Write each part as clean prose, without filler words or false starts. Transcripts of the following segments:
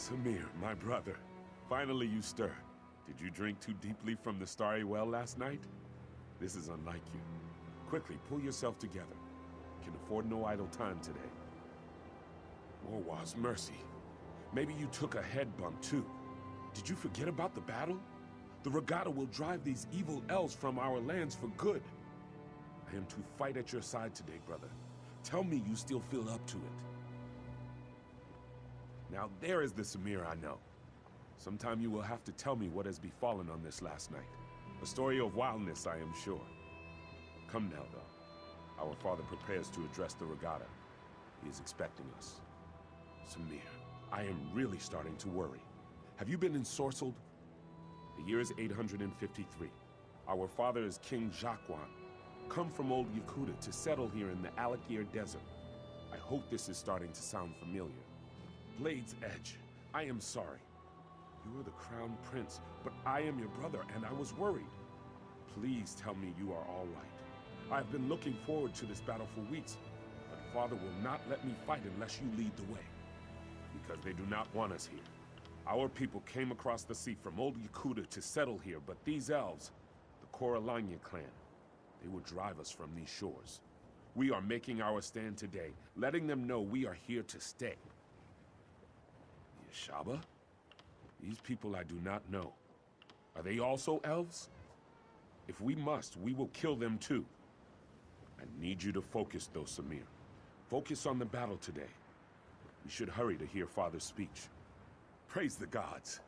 Samir, my brother. Finally you stir. Did you drink too deeply from the starry well last night? This is unlike you. Quickly, pull yourself together. Can afford no idle time today. Warwaz, mercy. Maybe you took a head bump too. Did you forget about the battle? The regatta will drive these evil elves from our lands for good. I am to fight at your side today, brother. Tell me you still feel up to it. Now there is the Samir I know. Sometime you will have to tell me what has befallen on this last night. A story of wildness, I am sure. Come now, though. Our father prepares to address the regatta. He is expecting us. Samir, I am really starting to worry. Have you been ensorcelled? The year is 853. Our father is King Jacquan, come from old Yakuta to settle here in the Alakir Desert. I hope this is starting to sound familiar. Blade's Edge, I am sorry. You are the crown prince, but I am your brother, and I was worried. Please tell me you are all right. I have been looking forward to this battle for weeks, but Father will not let me fight unless you lead the way. Because they do not want us here. Our people came across the sea from old Yakuta to settle here, but these elves, the Koralanya clan, they would drive us from these shores. We are making our stand today, letting them know we are here to stay. Yashaba? These people I do not know. Are they also elves? If we must, we will kill them too. I need you to focus though, Samir. Focus on the battle today. We should hurry to hear Father's speech. Praise the gods.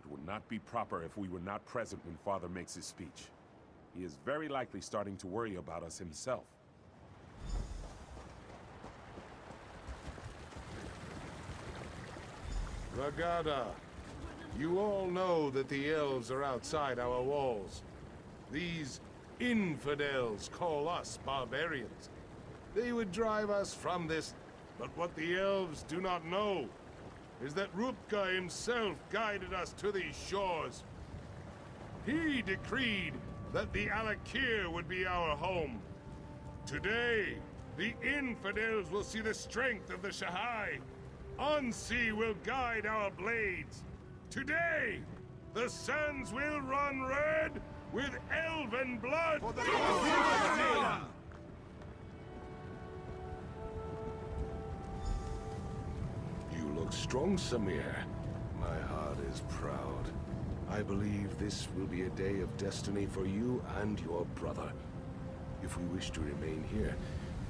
It would not be proper if we were not present when Father makes his speech. He is very likely starting to worry about us himself. Regatta, you all know that the elves are outside our walls. These infidels call us barbarians. They would drive us from this, but what the elves do not know is that Rupka himself guided us to these shores. He decreed that the Alakir would be our home. Today, the infidels will see the strength of the Shahai. Ansi will guide our blades. Today, the sands will run red with elven blood! For the You look strong, Samir. My heart is proud. I believe this will be a day of destiny for you and your brother. If we wish to remain here,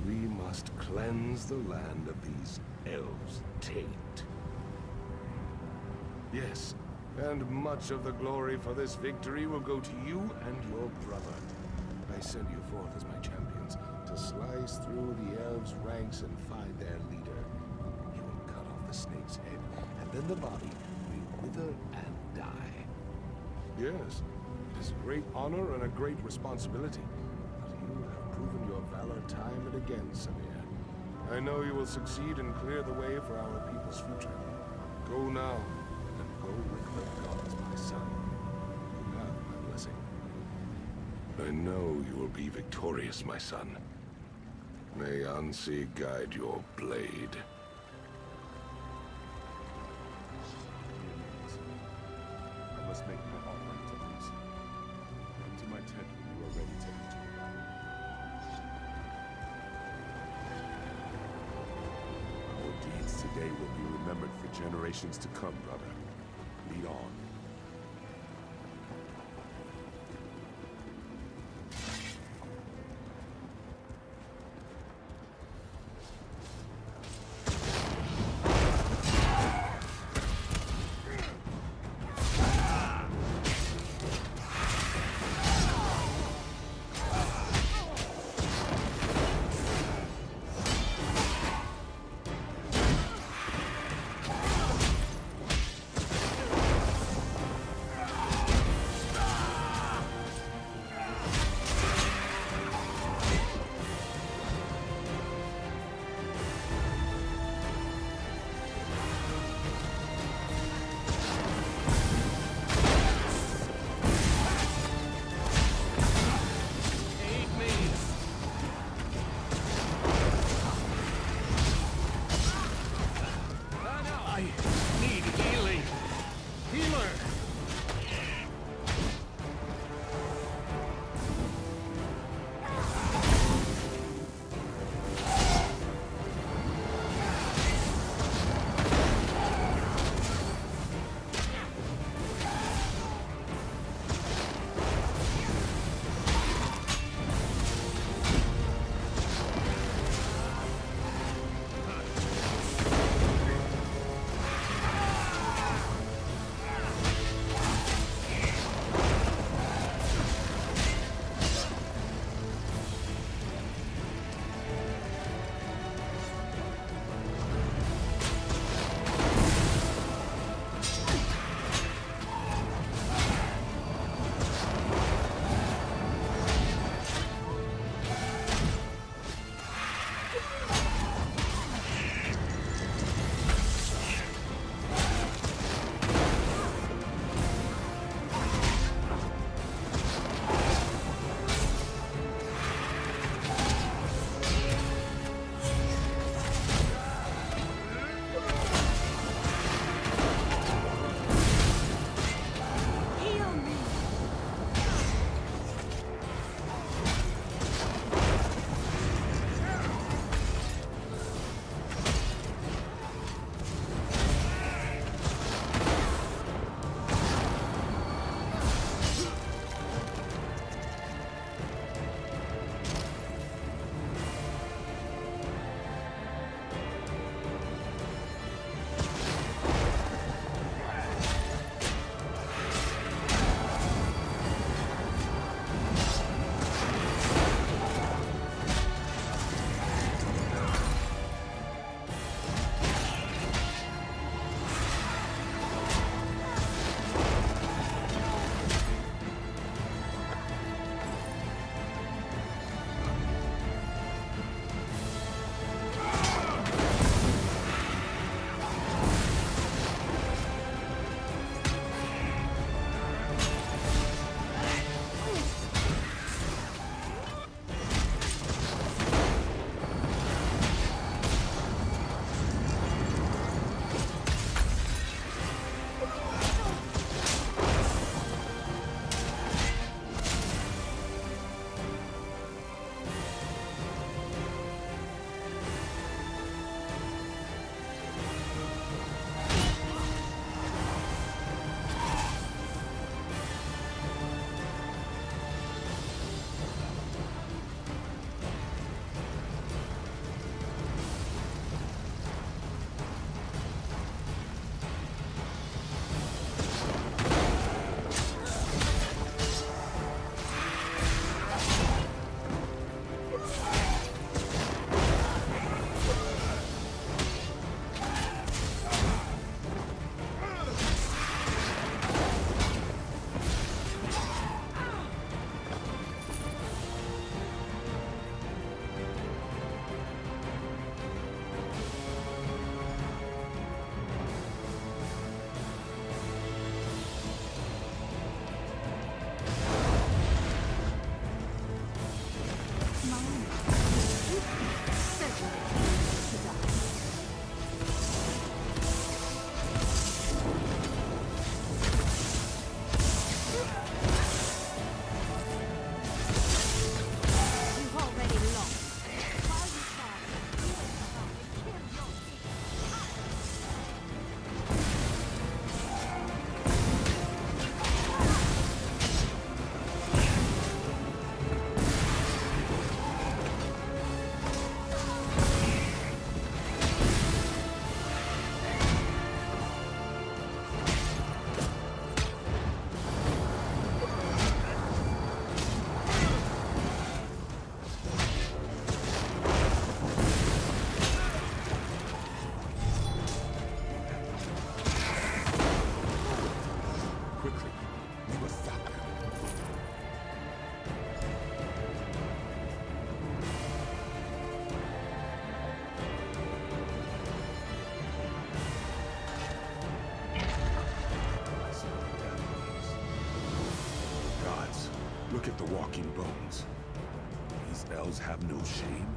we must cleanse the land of these elves' taint. Yes, and much of the glory for this victory will go to you and your brother. I send you forth as my champions to slice through the elves' ranks and find their leader. He will cut off the snake's head, and then the body will wither and die. Yes, it is a great honor and a great responsibility. But you have proven your valor time and again, Samir. I know you will succeed and clear the way for our people's future. Go now, and go with the gods, my son. You have my blessing. I know you will be victorious, my son. May Ansi guide your blade. I must make my offering to Ansi. Come to my tent when you are ready to enter. Our deeds today will be remembered for generations to come, brother. Lead on. walking bones. These elves have no shame.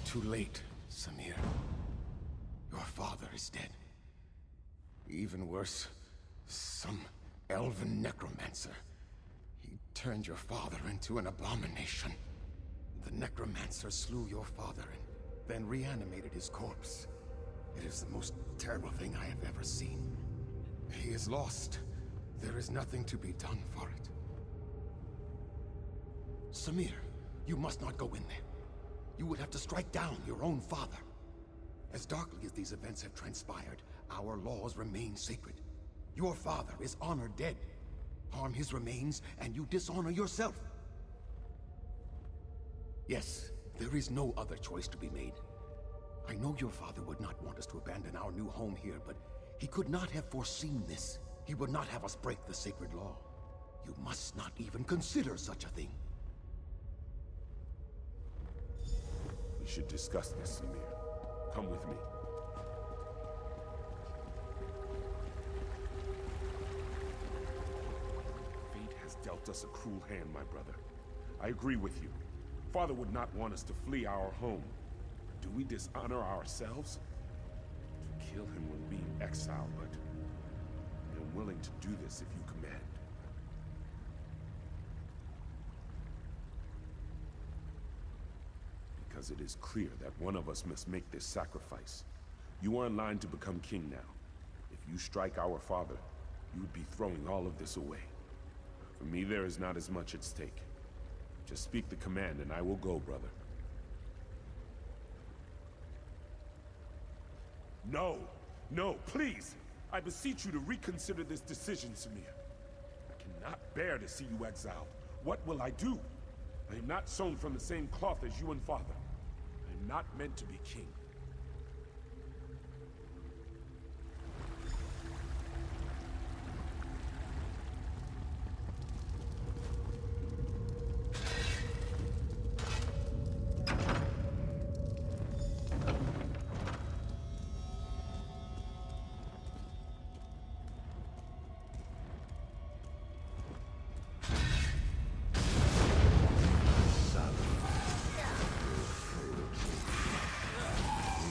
Too late, Samir. Your father is dead. Even worse, some elven necromancer. He turned your father into an abomination. The necromancer slew your father and then reanimated his corpse. It is the most terrible thing I have ever seen. He is lost. There is nothing to be done for it. Samir, you must not go in there. You would have to strike down your own father. As darkly as these events have transpired, our laws remain sacred. Your father is honored dead. Harm his remains, and you dishonor yourself. Yes, there is no other choice to be made. I know your father would not want us to abandon our new home here, but he could not have foreseen this. He would not have us break the sacred law. You must not even consider such a thing. We should discuss this, Samir. Come with me. Fate has dealt us a cruel hand, my brother. I agree with you. Father would not want us to flee our home. Do we dishonor ourselves? To kill him will mean exile, but I am willing to do this if you command. Because it is clear that one of us must make this sacrifice. You are in line to become king now. If you strike our father, you would be throwing all of this away. For me, there is not as much at stake. Just speak the command and I will go, brother. No, no, please! I beseech you to reconsider this decision, Samir. I cannot bear to see you exiled. What will I do? I am not sewn from the same cloth as you and father. I am not meant to be king.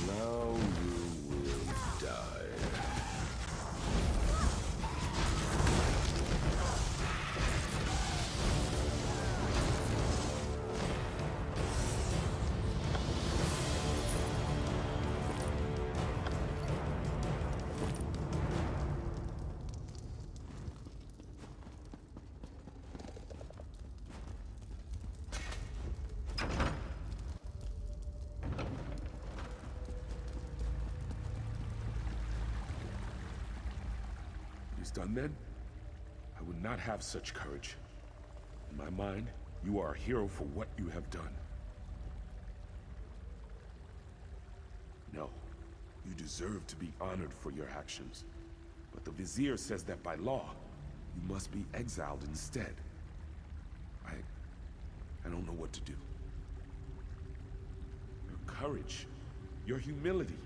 Now you will die. It is done then? I would not have such courage. In my mind, you are a hero for what you have done. No, you deserve to be honored for your actions. But the Vizier says that by law, you must be exiled instead. I don't know what to do. Your courage, your humility.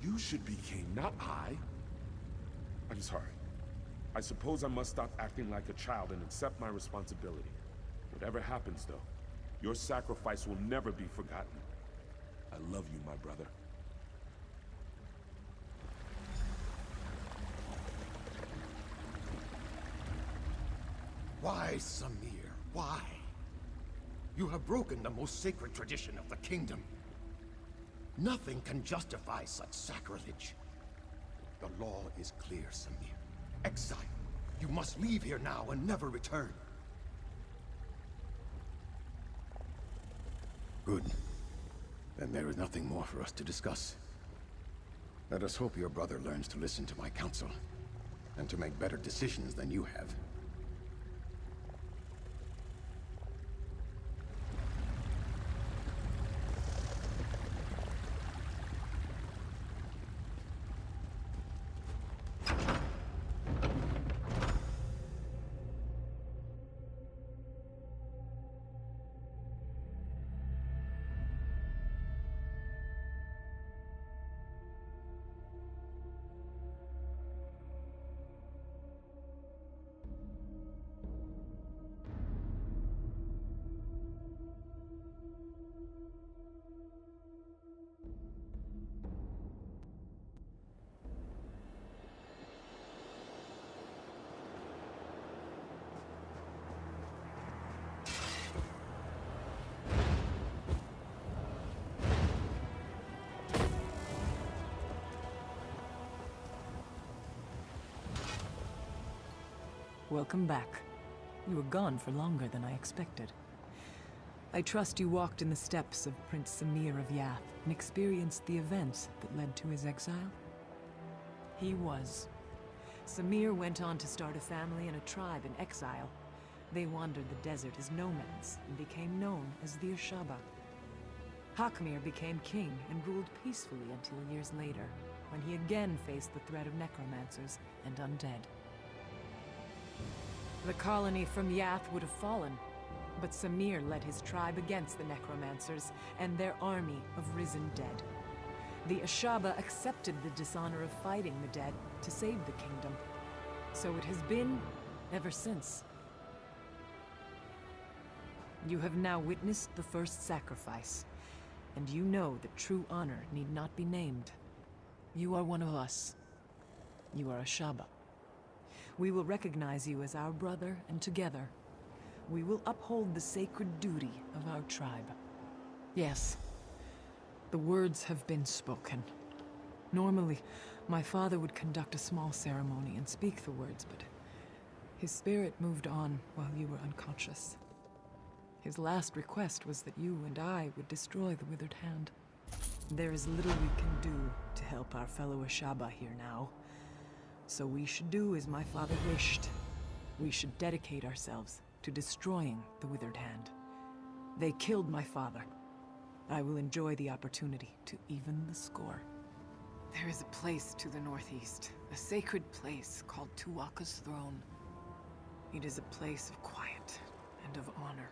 You should be king, not I. I'm sorry. I suppose I must stop acting like a child and accept my responsibility. Whatever happens, though, your sacrifice will never be forgotten. I love you, my brother. Why, Samir? Why? You have broken the most sacred tradition of the kingdom. Nothing can justify such sacrilege. The law is clear, Samir. Exile. You must leave here now and never return. Good. Then there is nothing more for us to discuss. Let us hope your brother learns to listen to my counsel, and to make better decisions than you have. Welcome back. You were gone for longer than I expected. I trust you walked in the steps of Prince Samir of Yath and experienced the events that led to his exile? He was. Samir went on to start a family and a tribe in exile. They wandered the desert as nomads and became known as the Ashaba. Hakmir became king and ruled peacefully until years later, when he again faced the threat of necromancers and undead. The colony from Yath would have fallen, but Samir led his tribe against the necromancers and their army of risen dead. The Ashaba accepted the dishonor of fighting the dead to save the kingdom. So it has been ever since. You have now witnessed the first sacrifice, and you know that true honor need not be named. You are one of us. You are Ashaba. We will recognize you as our brother, and together, we will uphold the sacred duty of our tribe. Yes, the words have been spoken. Normally, my father would conduct a small ceremony and speak the words, but his spirit moved on while you were unconscious. His last request was that you and I would destroy the withered hand. There is little we can do to help our fellow Ashaba here now. So we should do as my father wished. We should dedicate ourselves to destroying the Withered Hand. They killed my father. I will enjoy the opportunity to even the score. There is a place to the northeast, a sacred place called Tuatha's Throne. It is a place of quiet and of honor.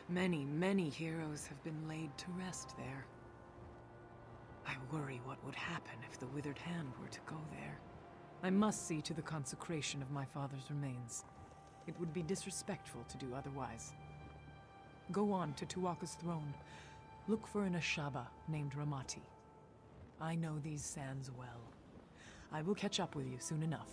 Many, many heroes have been laid to rest there. I worry what would happen if the Withered Hand were to go there. I must see to the consecration of my father's remains. It would be disrespectful to do otherwise. Go on to Tuatha's Throne. Look for an Ashaba named Ramati. I know these sands well. I will catch up with you soon enough.